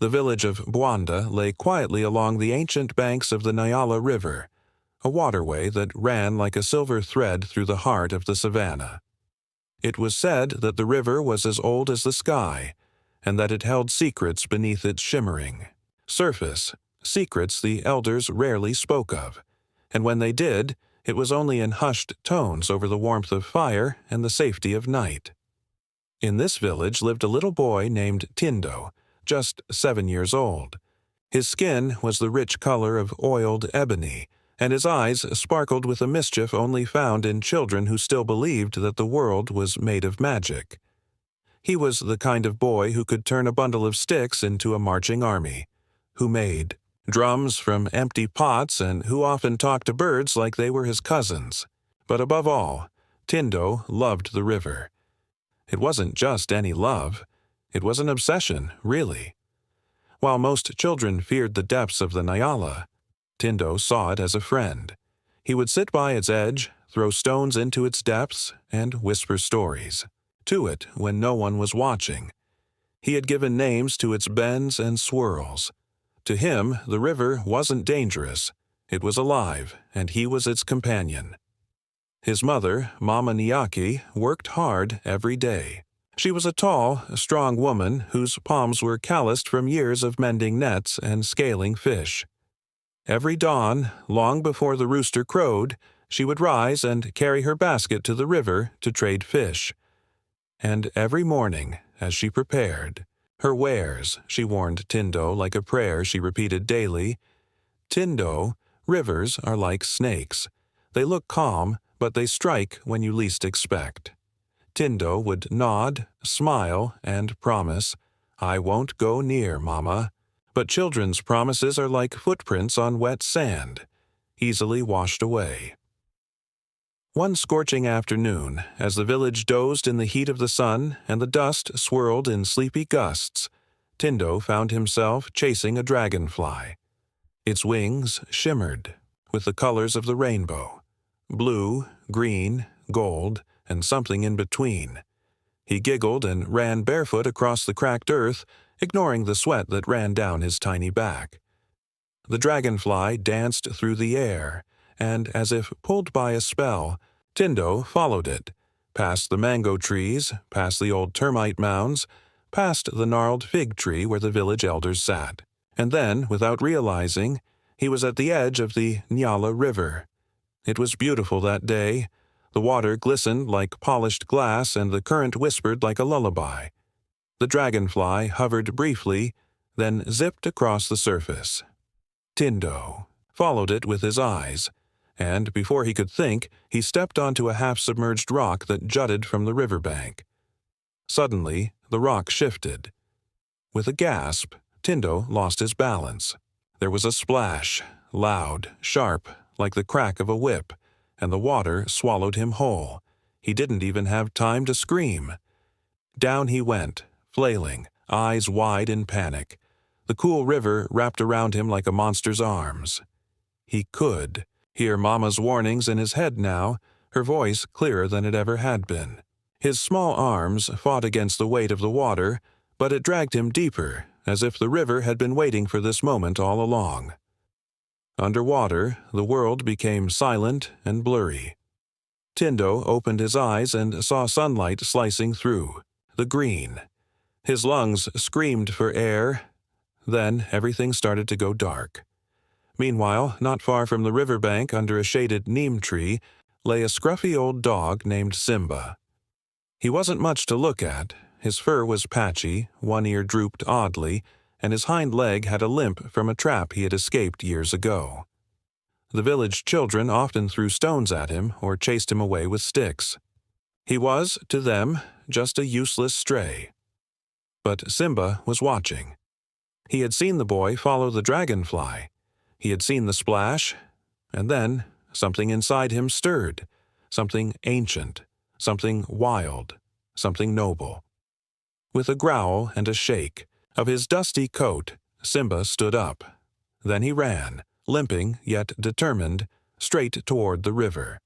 The village of Bwanda lay quietly along the ancient banks of the Nyala River, a waterway that ran like a silver thread through the heart of the savannah. It was said that the river was as old as the sky, and that it held secrets beneath its shimmering surface, secrets the elders rarely spoke of, and when they did, it was only in hushed tones over the warmth of fire and the safety of night. In this village lived a little boy named Tindo, just 7 years old. His skin was the rich color of oiled ebony, and his eyes sparkled with a mischief only found in children who still believed that the world was made of magic. He was the kind of boy who could turn a bundle of sticks into a marching army, who made drums from empty pots, and who often talked to birds like they were his cousins. But above all, Tindo loved the river. It wasn't just any love. It was an obsession, really. While most children feared the depths of the Nyala, Tindo saw it as a friend. He would sit by its edge, throw stones into its depths, and whisper stories to it when no one was watching. He had given names to its bends and swirls. To him, the river wasn't dangerous. It was alive, and he was its companion. His mother, Mama Nyaki, worked hard every day. She was a tall, strong woman whose palms were calloused from years of mending nets and scaling fish. Every dawn, long before the rooster crowed, she would rise and carry her basket to the river to trade fish. And every morning, as she prepared her wares, she warned Tindo like a prayer she repeated daily. Tindo, rivers are like snakes. They look calm, but they strike when you least expect. Tindo would nod, smile, and promise, "I won't go near, Mama." But children's promises are like footprints on wet sand, easily washed away. One scorching afternoon, as the village dozed in the heat of the sun and the dust swirled in sleepy gusts, Tindo found himself chasing a dragonfly. Its wings shimmered with the colors of the rainbow, blue, green, gold, and something in between. He giggled and ran barefoot across the cracked earth, ignoring the sweat that ran down his tiny back. The dragonfly danced through the air, and as if pulled by a spell, Tindo followed it, past the mango trees, past the old termite mounds, past the gnarled fig tree where the village elders sat. And then, without realizing, he was at the edge of the Nyala River. It was beautiful that day. The water glistened like polished glass, and the current whispered like a lullaby. The dragonfly hovered briefly, then zipped across the surface. Tindo followed it with his eyes, and before he could think, he stepped onto a half-submerged rock that jutted from the riverbank. Suddenly, the rock shifted. With a gasp, Tindo lost his balance. There was a splash, loud, sharp, like the crack of a whip, and the water swallowed him whole. He didn't even have time to scream. Down he went, flailing, eyes wide in panic. The cool river wrapped around him like a monster's arms. He could hear Mama's warnings in his head now, her voice clearer than it ever had been. His small arms fought against the weight of the water, but it dragged him deeper, as if the river had been waiting for this moment all along. Underwater, the world became silent and blurry. Tindo opened his eyes and saw sunlight slicing through, the green. His lungs screamed for air. Then everything started to go dark. Meanwhile, not far from the riverbank under a shaded neem tree, lay a scruffy old dog named Simba. He wasn't much to look at. His fur was patchy, one ear drooped oddly, and his hind leg had a limp from a trap he had escaped years ago. The village children often threw stones at him or chased him away with sticks. He was, to them, just a useless stray. But Simba was watching. He had seen the boy follow the dragonfly. He had seen the splash, and then something inside him stirred, something ancient, something wild, something noble. With a growl and a shake of his dusty coat, Simba stood up. Then he ran, limping yet determined, straight toward the river.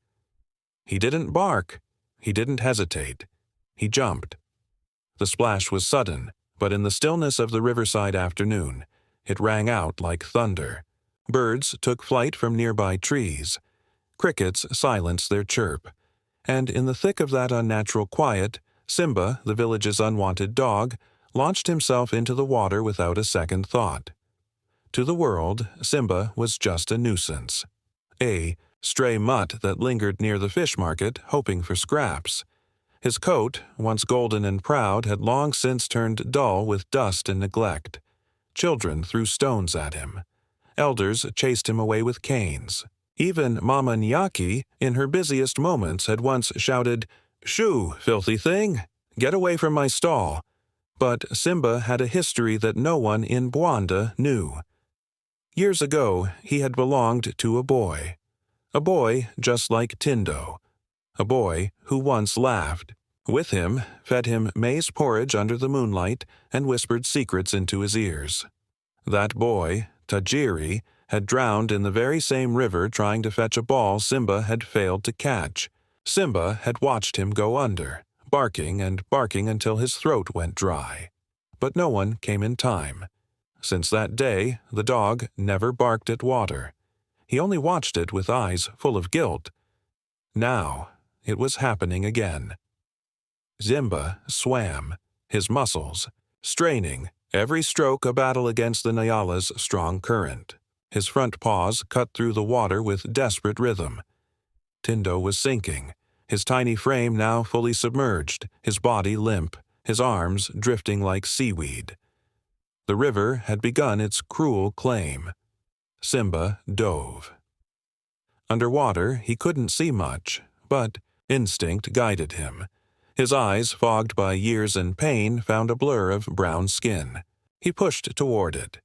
He didn't bark. He didn't hesitate. He jumped. The splash was sudden, but in the stillness of the riverside afternoon, it rang out like thunder. Birds took flight from nearby trees. Crickets silenced their chirp. And in the thick of that unnatural quiet, Simba, the village's unwanted dog, launched himself into the water without a second thought. To the world, Simba was just a nuisance. A stray mutt that lingered near the fish market, hoping for scraps. His coat, once golden and proud, had long since turned dull with dust and neglect. Children threw stones at him. Elders chased him away with canes. Even Mama Nyaki, in her busiest moments, had once shouted, "Shoo, filthy thing! Get away from my stall!" But Simba had a history that no one in Bwanda knew. Years ago, he had belonged to a boy just like Tindo, a boy who once laughed. With him, fed him maize porridge under the moonlight, and whispered secrets into his ears. That boy, Tajiri, had drowned in the very same river trying to fetch a ball Simba had failed to catch. Simba had watched him go under, barking and barking until his throat went dry. But no one came in time. Since that day, the dog never barked at water. He only watched it with eyes full of guilt. Now, it was happening again. Simba swam, his muscles straining, every stroke a battle against the Nyala's strong current. His front paws cut through the water with desperate rhythm. Tindo was sinking, his tiny frame now fully submerged, his body limp, his arms drifting like seaweed. The river had begun its cruel claim. Simba dove. Underwater, he couldn't see much, but instinct guided him. His eyes, fogged by years and pain, found a blur of brown skin. He pushed toward it.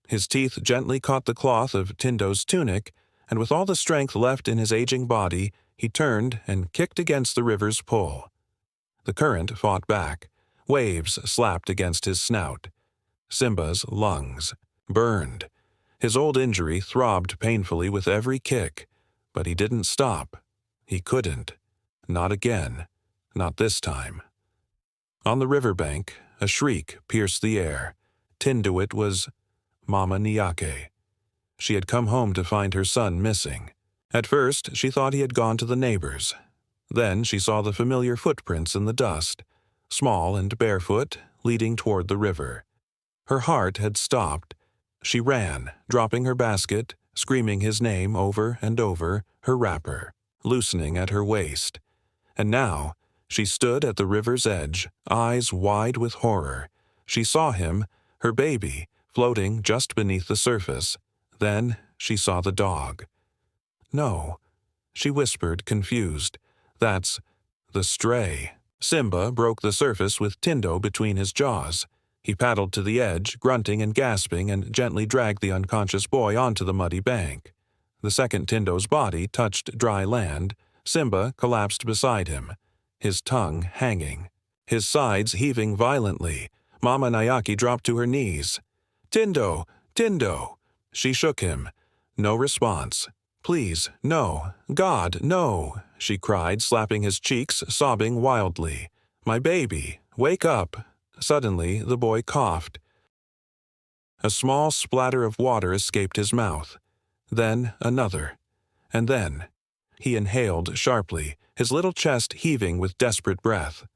His teeth gently caught the cloth of Tindo's tunic, and with all the strength left in his aging body, he turned and kicked against the river's pull. The current fought back. Waves slapped against his snout. Simba's lungs burned. His old injury throbbed painfully with every kick, but he didn't stop. He couldn't. Not again. Not this time. On the riverbank, a shriek pierced the air. Tinduit was Mama Nyake. She had come home to find her son missing. At first, she thought he had gone to the neighbors. Then she saw the familiar footprints in the dust, small and barefoot, leading toward the river. Her heart had stopped. She ran, dropping her basket, screaming his name over and over, her wrapper, loosening at her waist. And now, she stood at the river's edge, eyes wide with horror. She saw him, her baby, floating just beneath the surface. Then she saw the dog. "No," she whispered, confused. "That's the stray." Simba broke the surface with Tindo between his jaws. He paddled to the edge, grunting and gasping, and gently dragged the unconscious boy onto the muddy bank. The second Tindo's body touched dry land. Simba collapsed beside him, his tongue hanging, his sides heaving violently. Mama Nyaki dropped to her knees. "Tindo! Tindo!" She shook him. No response. "Please, no. God, no!" she cried, slapping his cheeks, sobbing wildly. "My baby, wake up!" Suddenly, the boy coughed. A small splatter of water escaped his mouth. Then another. And then he inhaled sharply, his little chest heaving with desperate breath.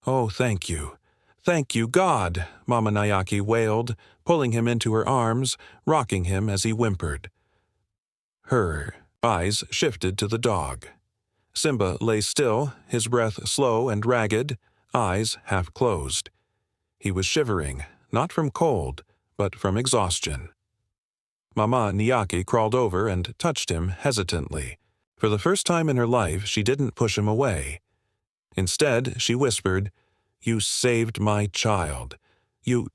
"Oh, thank you. Thank you, God!" Mama Nyaki wailed, pulling him into her arms, rocking him as he whimpered. Her eyes shifted to the dog. Simba lay still, his breath slow and ragged, eyes half closed. He was shivering, not from cold, but from exhaustion. Mama Nyaki crawled over and touched him hesitantly. For the first time in her life, she didn't push him away. Instead, she whispered, "You saved my child. You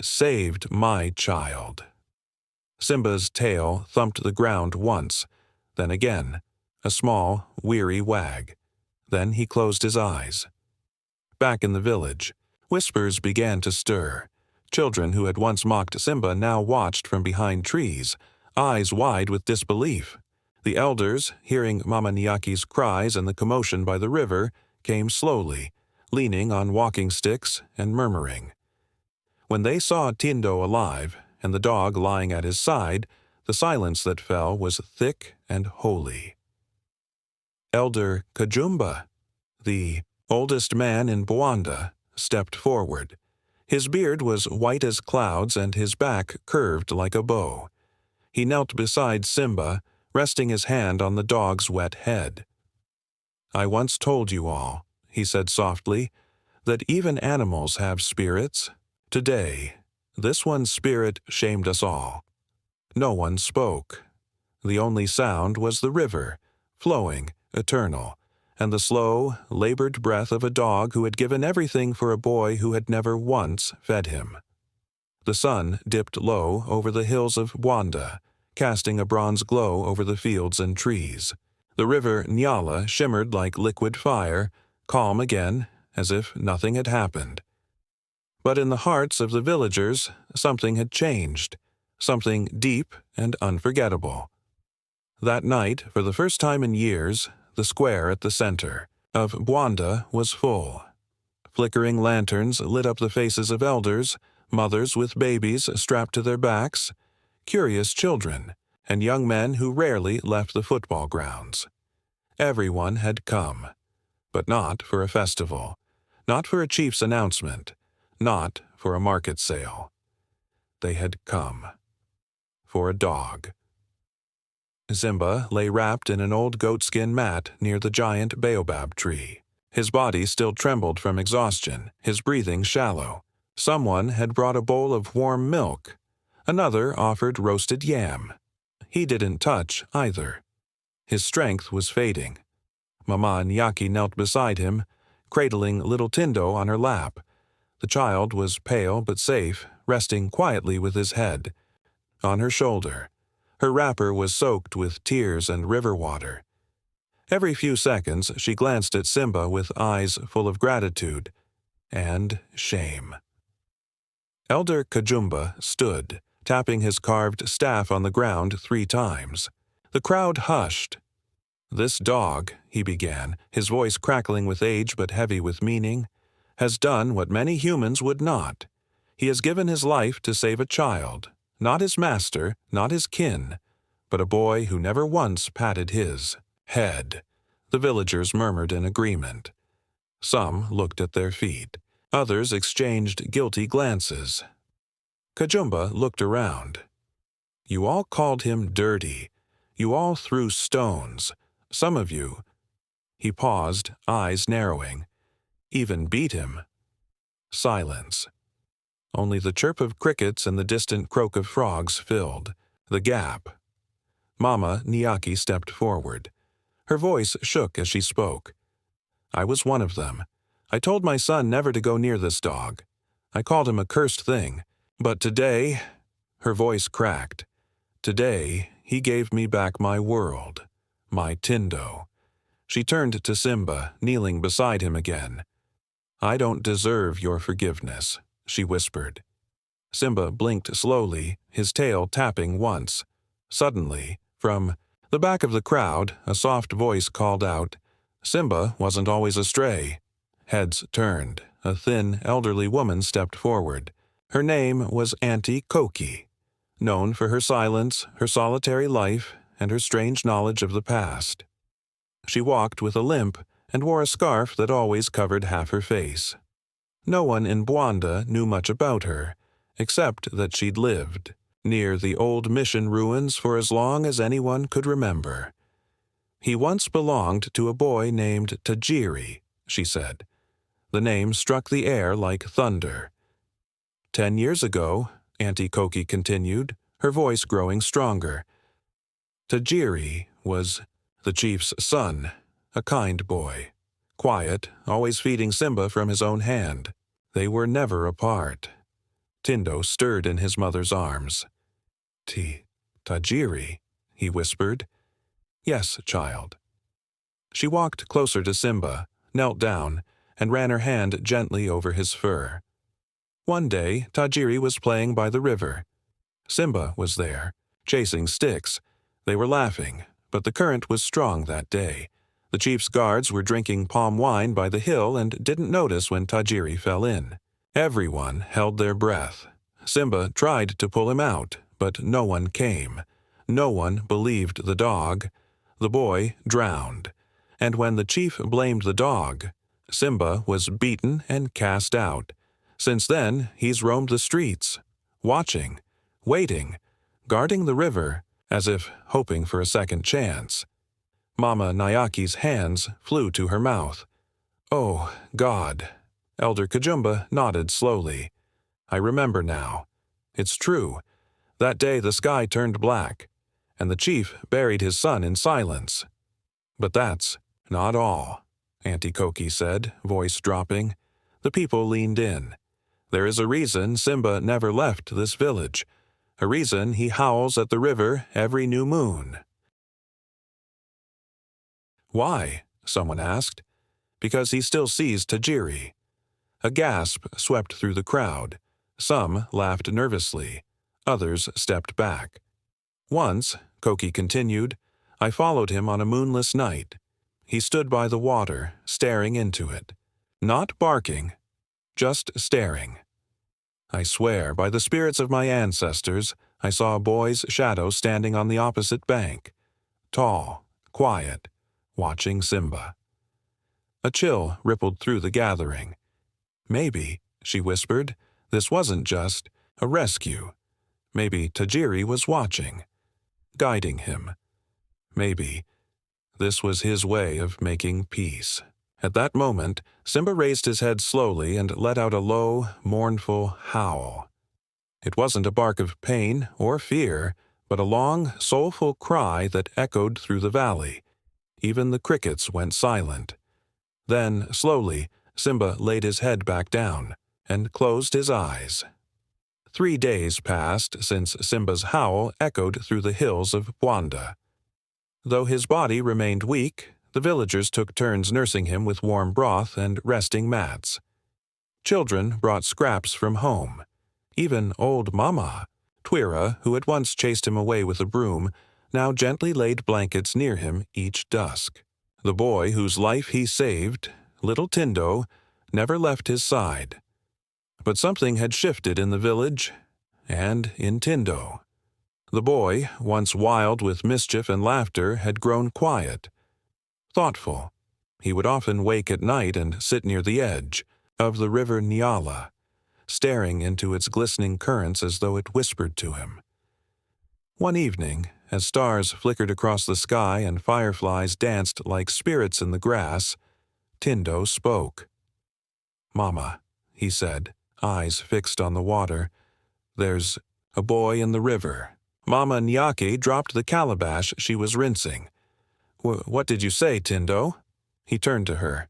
saved my child." Simba's tail thumped the ground once, then again, a small, weary wag. Then he closed his eyes. Back in the village, whispers began to stir. Children who had once mocked Simba now watched from behind trees, eyes wide with disbelief. The elders, hearing Mama Nyaki's cries and the commotion by the river, came slowly, leaning on walking sticks and murmuring. When they saw Tindo alive and the dog lying at his side, the silence that fell was thick and holy. Elder Kajumba, the oldest man in Bwanda, stepped forward. His beard was white as clouds and his back curved like a bow. He knelt beside Simba, resting his hand on the dog's wet head. "I once told you all," he said softly, "that even animals have spirits. Today, this one's spirit shamed us all." No one spoke. The only sound was the river, flowing, eternal, and the slow, labored breath of a dog who had given everything for a boy who had never once fed him. The sun dipped low over the hills of Bwanda, casting a bronze glow over the fields and trees. The river Nyala shimmered like liquid fire, calm again, as if nothing had happened. But in the hearts of the villagers, something had changed, something deep and unforgettable. That night, for the first time in years, the square at the center of Bwanda was full. Flickering lanterns lit up the faces of elders, mothers with babies strapped to their backs, curious children, and young men who rarely left the football grounds. Everyone had come, but not for a festival, not for a chief's announcement, not for a market sale. They had come for a dog. Simba lay wrapped in an old goatskin mat near the giant baobab tree. His body still trembled from exhaustion, his breathing shallow. Someone had brought a bowl of warm milk. Another offered roasted yam. He didn't touch either. His strength was fading. Mama Nyaki knelt beside him, cradling little Tindo on her lap. The child was pale but safe, resting quietly with his head on her shoulder. Her wrapper was soaked with tears and river water. Every few seconds she glanced at Simba with eyes full of gratitude and shame. Elder Kajumba stood, tapping his carved staff on the ground 3 times. The crowd hushed. "This dog," he began, his voice crackling with age but heavy with meaning, "has done what many humans would not. He has given his life to save a child, not his master, not his kin, but a boy who never once patted his head." The villagers murmured in agreement. Some looked at their feet. Others exchanged guilty glances. Kajumba looked around. "You all called him dirty. You all threw stones. Some of you—" He paused, eyes narrowing. "Even beat him." Silence. Only the chirp of crickets and the distant croak of frogs filled the gap. Mama Nyaki stepped forward. Her voice shook as she spoke. "I was one of them. I told my son never to go near this dog. I called him a cursed thing. But today," her voice cracked, "today he gave me back my world, my Tindo." She turned to Simba, kneeling beside him again. "I don't deserve your forgiveness," she whispered. Simba blinked slowly, his tail tapping once. Suddenly, from the back of the crowd, a soft voice called out. Simba wasn't always astray. Heads turned. A thin, elderly woman stepped forward. Her name was Auntie Koki, known for her silence, her solitary life, and her strange knowledge of the past. She walked with a limp and wore a scarf that always covered half her face. No one in Bwanda knew much about her, except that she'd lived near the old mission ruins for as long as anyone could remember. "He once belonged to a boy named Tajiri," she said. The name struck the air like thunder. 10 years ago, Auntie Koki continued, her voice growing stronger, Tajiri was the chief's son, a kind boy. Quiet, always feeding Simba from his own hand. They were never apart. Tindo stirred in his mother's arms. Tajiri, he whispered. "Yes, child." She walked closer to Simba, knelt down, and ran her hand gently over his fur. One day, Tajiri was playing by the river. Simba was there, chasing sticks. They were laughing, but the current was strong that day. The chief's guards were drinking palm wine by the hill and didn't notice when Tajiri fell in. Everyone held their breath. Simba tried to pull him out, but no one came. No one believed the dog. The boy drowned. And when the chief blamed the dog, Simba was beaten and cast out. Since then, he's roamed the streets, watching, waiting, guarding the river, as if hoping for a second chance. Mama Nyaki's hands flew to her mouth. "Oh, God." Elder Kajumba nodded slowly. "I remember now. It's true. That day the sky turned black, and the chief buried his son in silence. But that's not all," Auntie Koki said, voice dropping. The people leaned in. "There is a reason Simba never left this village, a reason he howls at the river every new moon." "Why?" someone asked. "Because he still sees Tajiri." A gasp swept through the crowd. Some laughed nervously. Others stepped back. "Once," Koki continued, "I followed him on a moonless night. He stood by the water, staring into it. Not barking, just staring. I swear, by the spirits of my ancestors, I saw a boy's shadow standing on the opposite bank. Tall, quiet, watching Simba." A chill rippled through the gathering. "Maybe," she whispered, "this wasn't just a rescue. Maybe Tajiri was watching, guiding him. Maybe this was his way of making peace." At that moment, Simba raised his head slowly and let out a low, mournful howl. It wasn't a bark of pain or fear, but a long, soulful cry that echoed through the valley. Even the crickets went silent. Then, slowly, Simba laid his head back down and closed his eyes. 3 days passed since Simba's howl echoed through the hills of Bwanda. Though his body remained weak, the villagers took turns nursing him with warm broth and resting mats. Children brought scraps from home. Even old Mama, Twira, who had once chased him away with a broom, now gently laid blankets near him each dusk. The boy whose life he saved, little Tindo, never left his side. But something had shifted in the village, and in Tindo. The boy, once wild with mischief and laughter, had grown quiet, thoughtful. He would often wake at night and sit near the edge of the river Nyala, staring into its glistening currents as though it whispered to him. One evening, as stars flickered across the sky and fireflies danced like spirits in the grass, Tindo spoke. "Mama," he said, eyes fixed on the water, "there's a boy in the river." Mama Nyaki dropped the calabash she was rinsing. "What did you say, Tindo?" He turned to her.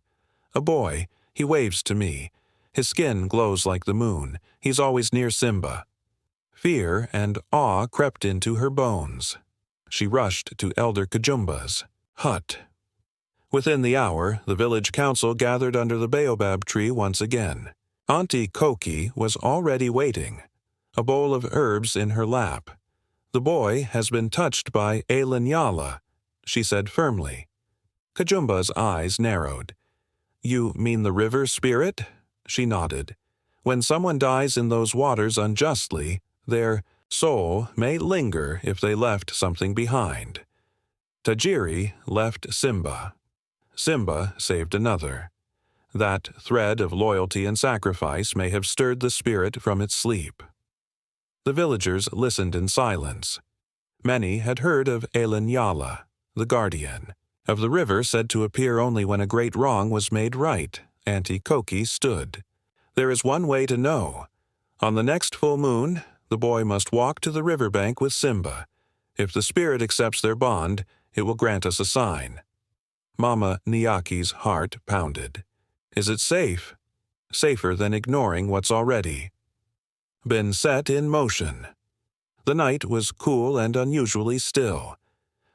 "A boy. He waves to me. His skin glows like the moon. He's always near Simba." Fear and awe crept into her bones. She rushed to Elder Kajumba's hut. Within the hour, the village council gathered under the baobab tree once again. Auntie Koki was already waiting, a bowl of herbs in her lap. "The boy has been touched by Nyala," she said firmly. Kajumba's eyes narrowed. "You mean the river spirit?" She nodded. "When someone dies in those waters unjustly, their soul may linger if they left something behind. Tajiri left Simba. Simba saved another. That thread of loyalty and sacrifice may have stirred the spirit from its sleep." The villagers listened in silence. Many had heard of Nyala, the guardian, of the river said to appear only when a great wrong was made right. Auntie Koki stood. "There is one way to know. On the next full moon, the boy must walk to the riverbank with Simba. If the spirit accepts their bond, it will grant us a sign." Mama Nyaki's heart pounded. "Is it safe? Safer than ignoring what's already been set in motion." The night was cool and unusually still.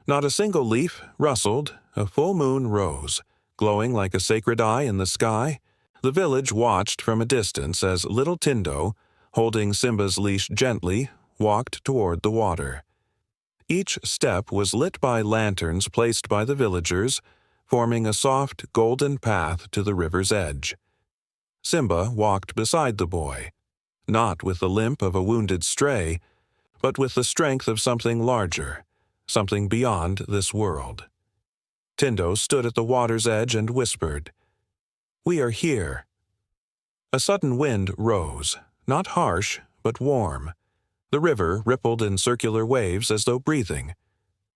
Not a single leaf rustled. A full moon rose, glowing like a sacred eye in the sky. The village watched from a distance as little Tindo, holding Simba's leash gently, walked toward the water. Each step was lit by lanterns placed by the villagers, forming a soft, golden path to the river's edge. Simba walked beside the boy, not with the limp of a wounded stray, but with the strength of something larger, something beyond this world. Tindo stood at the water's edge and whispered, "We are here." A sudden wind rose, not harsh, but warm. The river rippled in circular waves as though breathing.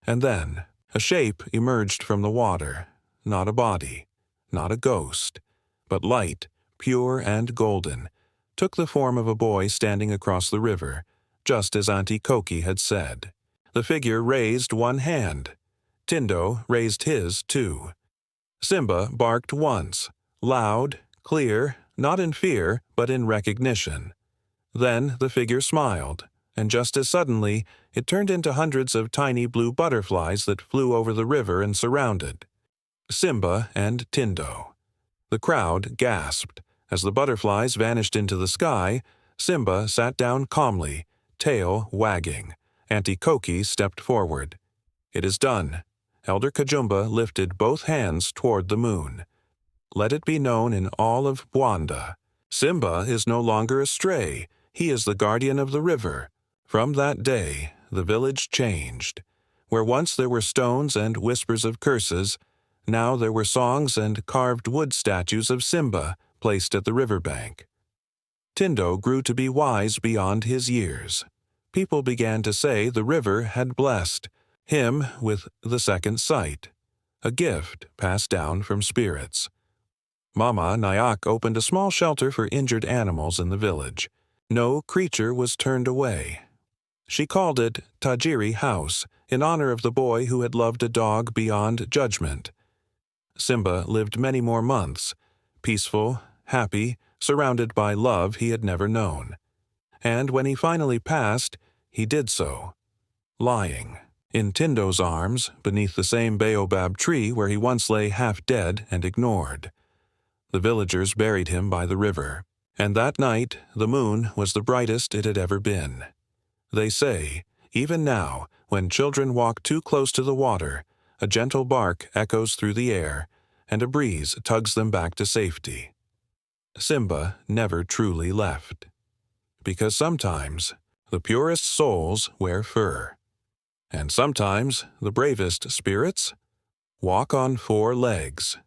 And then a shape emerged from the water, not a body, not a ghost, but light, pure and golden, took the form of a boy standing across the river, just as Auntie Koki had said. The figure raised one hand. Tindo raised his, too. Simba barked once, loud, clear, not in fear, but in recognition. Then the figure smiled, and just as suddenly, it turned into hundreds of tiny blue butterflies that flew over the river and surrounded Simba and Tindo. The crowd gasped. As the butterflies vanished into the sky, Simba sat down calmly, tail wagging. Auntie Koki stepped forward. "It is done." Elder Kajumba lifted both hands toward the moon. "Let it be known in all of Bwanda. Simba is no longer a stray. He is the guardian of the river." From that day, the village changed. Where once there were stones and whispers of curses, now there were songs and carved wood statues of Simba placed at the riverbank. Tindo grew to be wise beyond his years. People began to say the river had blessed him with the second sight, a gift passed down from spirits. Mama Nyack opened a small shelter for injured animals in the village. No creature was turned away. She called it Tajiri House, in honor of the boy who had loved a dog beyond judgment. Simba lived many more months, peaceful, happy, surrounded by love he had never known. And when he finally passed, he did so, lying in Tindo's arms beneath the same baobab tree where he once lay half dead and ignored. The villagers buried him by the river, and that night the moon was the brightest it had ever been. They say, even now, when children walk too close to the water, a gentle bark echoes through the air, and a breeze tugs them back to safety. Simba never truly left, because sometimes the purest souls wear fur, and sometimes the bravest spirits walk on 4 legs.